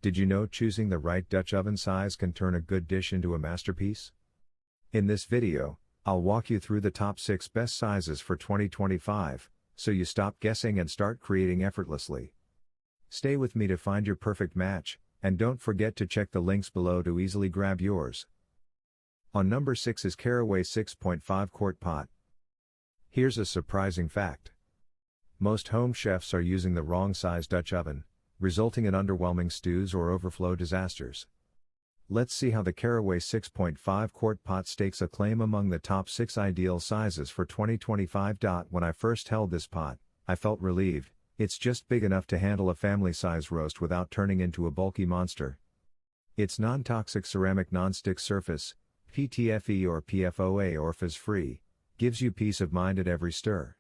Did you know choosing the right Dutch oven size can turn a good dish into a masterpiece? In this video, I'll walk you through the top 6 best sizes for 2025, so you stop guessing and start creating effortlessly. Stay with me to find your perfect match, and don't forget to check the links below to easily grab yours. On number 6 is Caraway 6.5 quart pot. Here's a surprising fact. Most home chefs are using the wrong size Dutch oven, resulting in underwhelming stews or overflow disasters. Let's see how the Caraway 6.5 quart pot stakes a claim among the top 6 ideal sizes for 2025. When I first held this pot, I felt relieved. It's just big enough to handle a family-size roast without turning into a bulky monster. Its non-toxic ceramic non-stick surface, PTFE or PFOA or fizz-free, gives you peace of mind at every stir.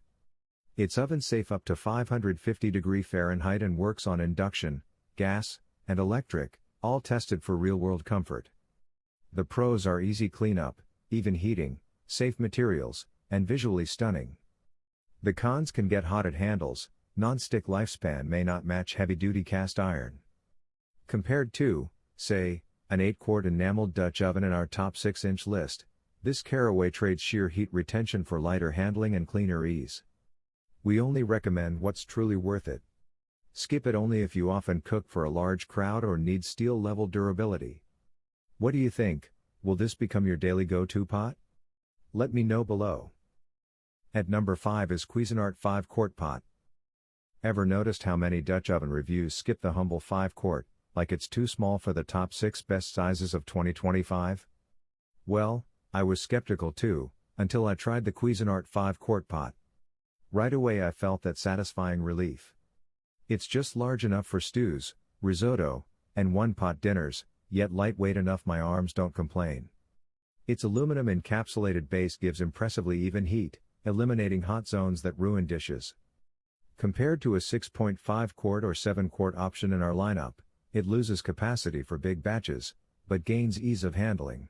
It's oven-safe up to 550 degrees Fahrenheit and works on induction, gas, and electric, all tested for real-world comfort. The pros are easy cleanup, even heating, safe materials, and visually stunning. The cons can get hot at handles. Non-stick lifespan may not match heavy-duty cast iron. Compared to, say, an 8-quart enameled Dutch oven in our top 6-inch list, this Caraway trades sheer heat retention for lighter handling and cleaner ease. We only recommend what's truly worth it. Skip it only if you often cook for a large crowd or need steel-level durability. What do you think? Will this become your daily go-to pot? Let me know below. At number 5 is Cuisinart 5-quart pot. Ever noticed how many Dutch oven reviews skip the humble 5-quart, like it's too small for the top 6 best sizes of 2025? Well, I was skeptical too, until I tried the Cuisinart 5-quart pot. Right away I felt that satisfying relief. It's just large enough for stews, risotto, and one-pot dinners, yet lightweight enough my arms don't complain. Its aluminum encapsulated base gives impressively even heat, eliminating hot zones that ruin dishes. Compared to a 6.5 quart or 7 quart option in our lineup, it loses capacity for big batches, but gains ease of handling.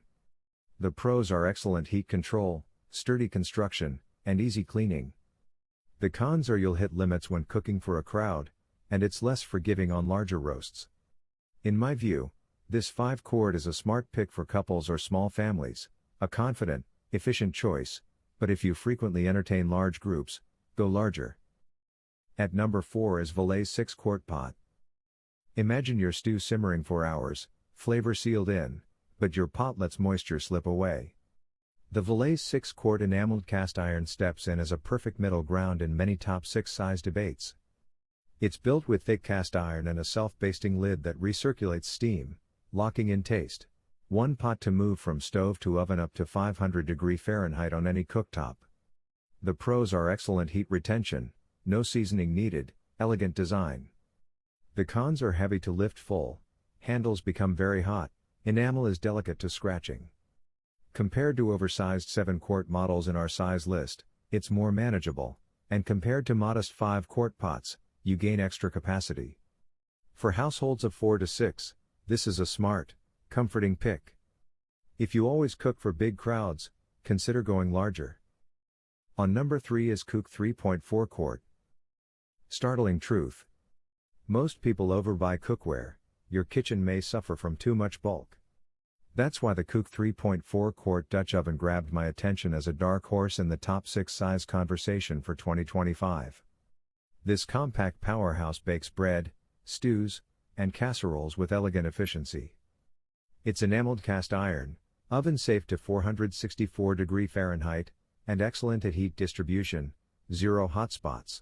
The pros are excellent heat control, sturdy construction, and easy cleaning. The cons are you'll hit limits when cooking for a crowd, and it's less forgiving on larger roasts. In my view, this 5-quart is a smart pick for couples or small families, a confident, efficient choice, but if you frequently entertain large groups, go larger. At number 4 is Velaze 6-quart pot. Imagine your stew simmering for hours, flavor sealed in, but your pot lets moisture slip away. The Velaze 6-quart enameled cast iron steps in as a perfect middle ground in many top 6 size debates. It's built with thick cast iron and a self-basting lid that recirculates steam, locking in taste. One pot to move from stove to oven up to 500 degrees Fahrenheit on any cooktop. The pros are excellent heat retention, no seasoning needed, elegant design. The cons are heavy to lift full, handles become very hot, enamel is delicate to scratching. Compared to oversized 7-quart models in our size list, it's more manageable, and compared to modest 5-quart pots, you gain extra capacity. For households of 4 to 6, this is a smart, comforting pick. If you always cook for big crowds, consider going larger. On number 3 is Kook 3.4 quart. Startling truth. Most people overbuy cookware. Your kitchen may suffer from too much bulk. That's why the Kook 3.4 quart Dutch oven grabbed my attention as a dark horse in the top 6 size conversation for 2025. This compact powerhouse bakes bread, stews, and casseroles with elegant efficiency. It's enameled cast iron, oven safe to 464 degrees Fahrenheit, and excellent at heat distribution, 0 hot spots.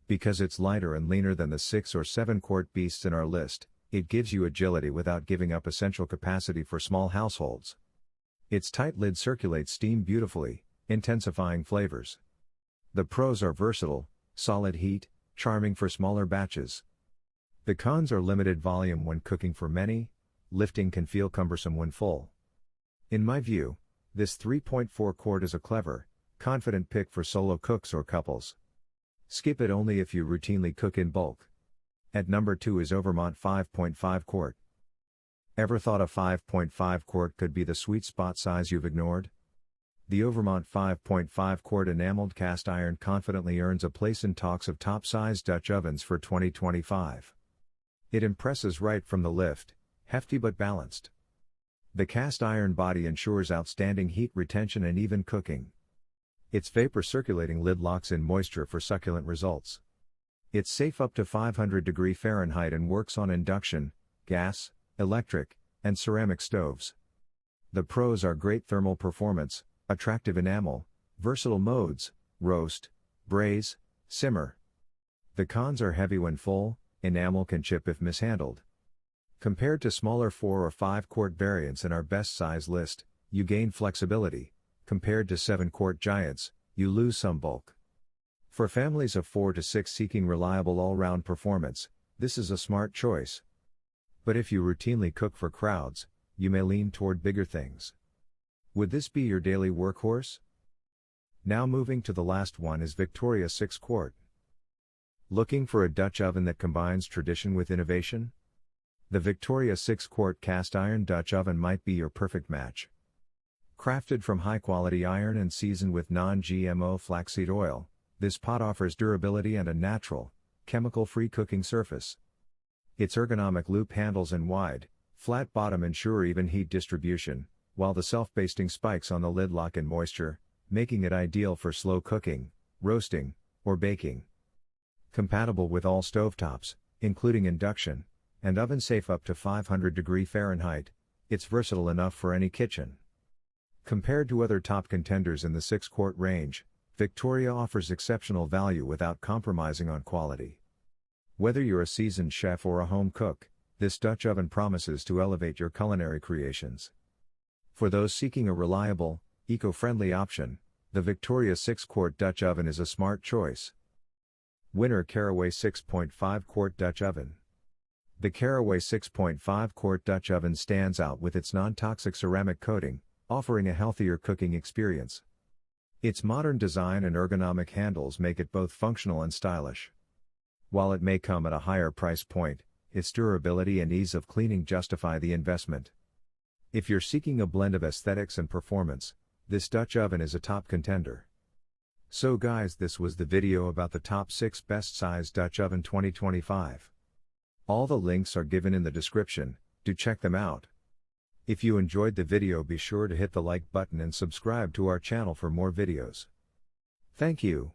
Because it's lighter and leaner than the 6 or 7 quart beasts in our list, it gives you agility without giving up essential capacity for small households. Its tight lid circulates steam beautifully, intensifying flavors. The pros are versatile, solid heat, charming for smaller batches. The cons are limited volume when cooking for many, lifting can feel cumbersome when full. In my view, this 3.4 quart is a clever, confident pick for solo cooks or couples. Skip it only if you routinely cook in bulk. At number 2 is Overmont 5.5 quart. Ever thought a 5.5 quart could be the sweet spot size you've ignored? The Overmont 5.5 quart enameled cast iron confidently earns a place in talks of top-sized Dutch ovens for 2025. It impresses right from the lift, hefty but balanced. The cast iron body ensures outstanding heat retention and even cooking. Its vapor circulating lid locks in moisture for succulent results. It's safe up to 500°F and works on induction, gas, electric, and ceramic stoves. The pros are great thermal performance, attractive enamel, versatile modes, roast, braise, simmer. The cons are heavy when full, enamel can chip if mishandled. Compared to smaller 4 or 5 quart variants in our best size list, you gain flexibility. Compared to 7-quart giants, you lose some bulk. For families of 4 to 6 seeking reliable all-round performance, this is a smart choice. But if you routinely cook for crowds, you may lean toward bigger things. Would this be your daily workhorse? Now moving to the last one is Victoria 6-quart. Looking for a Dutch oven that combines tradition with innovation? The Victoria 6-quart cast iron Dutch oven might be your perfect match. Crafted from high-quality iron and seasoned with non-GMO flaxseed oil, this pot offers durability and a natural, chemical-free cooking surface. Its ergonomic loop handles and wide, flat bottom ensure even heat distribution, while the self-basting spikes on the lid lock in moisture, making it ideal for slow cooking, roasting, or baking. Compatible with all stovetops, including induction, and oven safe up to 500°F, it's versatile enough for any kitchen. Compared to other top contenders in the 6-quart range, Victoria offers exceptional value without compromising on quality. Whether you're a seasoned chef or a home cook, this Dutch oven promises to elevate your culinary creations. For those seeking a reliable, eco-friendly option, the Victoria 6-quart Dutch oven is a smart choice. Winner Caraway 6.5-quart Dutch oven. The Caraway 6.5-quart Dutch oven stands out with its non-toxic ceramic coating, offering a healthier cooking experience. Its modern design and ergonomic handles make it both functional and stylish. While it may come at a higher price point, its durability and ease of cleaning justify the investment. If you're seeking a blend of aesthetics and performance, this Dutch oven is a top contender. So guys, this was the video about the top 6 best size Dutch oven 2025. All the links are given in the description, do check them out. If you enjoyed the video, be sure to hit the like button and subscribe to our channel for more videos. Thank you.